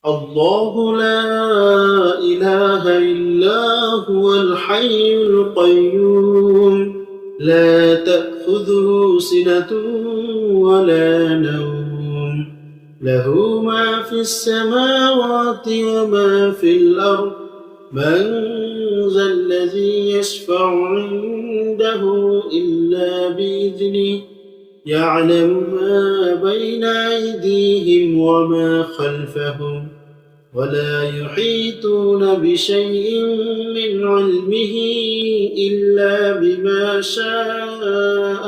الله لا إله إلا هو الحي القيوم لا تأخذه سنة ولا نوم له ما في السماوات وما في الأرض من ذا الذي يشفع عنده إلا بإذنه يعلم ما بين أيديهم وما خلفهم ولا يحيطون بشيء من علمه إلا بما شاء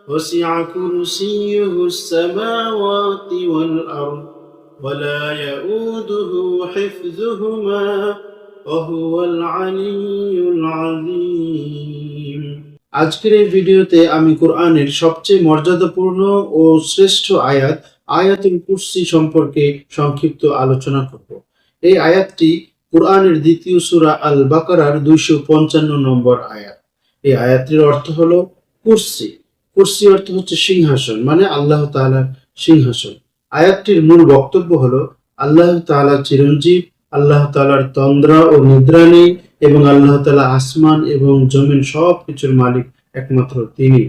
وسع كرسيه السماوات والأرض ولا يؤوده حفظهما وهو العلي العظيم। আজকের এই ভিডিওতে আমি কোরআনের সবচেয়ে মর্যাদাপূর্ণ ও শ্রেষ্ঠ আয়াতুল কুরসি সম্পর্কে সংক্ষিপ্ত আলোচনা করব। এই আয়াতটি কোরআনের দ্বিতীয় সূরা আল বাকারার 255 নম্বর আয়াত। এই আয়াতটির অর্থ হলো কুরসি। কুরসি অর্থ হচ্ছে সিংহাসন, মানে আল্লাহ তাআলার সিংহাসন। আয়াতটির মূল বক্তব্য হলো আল্লাহ তাআলা চিরঞ্জীব, আল্লাহ তাআলার তন্দ্রা ও নিদ্রা নেই এবং আল্লাহ তাআলা আসমান এবং জমিন সবকিছুর মালিক একমাত্র তিনি।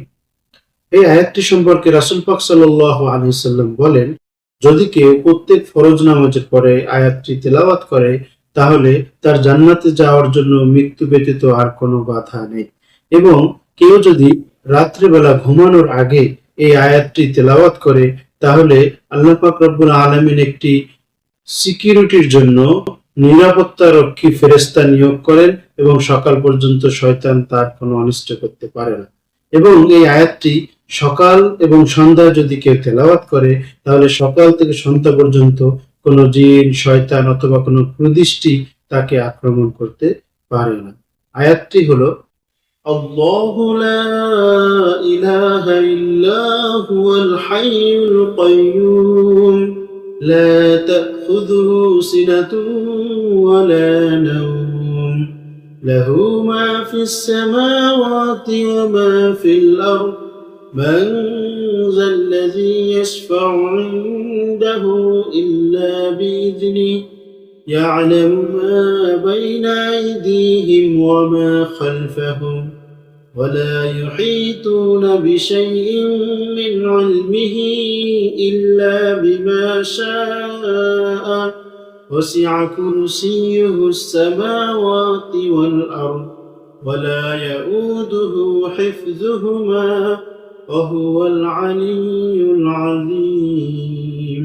এই আয়াতটি সম্পর্কে রাসূল পাক সাল্লাল্লাহু আলাইহি ওয়াসাল্লাম বলেন, যদি কেউ প্রত্যেক ফরজ নামাজের পরে আয়াতটি তেলাওয়াত করে তাহলে তার জান্নাতে যাওয়ার জন্য মৃত্যু ব্যতীত আর কোনো বাধা নেই। এবং কেউ যদি রাত্রিবেলা ঘুমানোর আগে এই আয়াতটি তেলাওয়াত করে তাহলে আল্লাহ পাক রব্বুল আলামিন একটি সিকিউরিটির জন্য নিরাপত্তা রক্ষী ফেরেশতা নিয়োগ করেন এবং সকাল পর্যন্ত শয়তান তার কোনো অনিষ্ট করতে পারে না। এবং এই আয়াতটি সকাল এবং সন্ধ্যায় যদি কেউ তেলাওয়াত করে তাহলে সকাল থেকে সন্ধ্যা পর্যন্ত কোনো জিন, শয়তান অথবা কোনো কুদৃষ্টি তাকে আক্রমণ করতে পারে না। আয়াতটি হলো আল্লাহু লা ইলাহা ইল্লা হুয়াল হাইয়ুল কাইয়্যুম لا تأخذه سنة ولا نوم له ما في السماوات وما في الأرض من ذا الذي يشفع عنده إلا بإذنه يعلم ما بين أيديهم وما خلفهم ولا يحيطون بشيء من علمه إلا بما شاء وسع كرسيه السماوات والأرض ولا يؤوده حفظهما وهو العلي العظيم।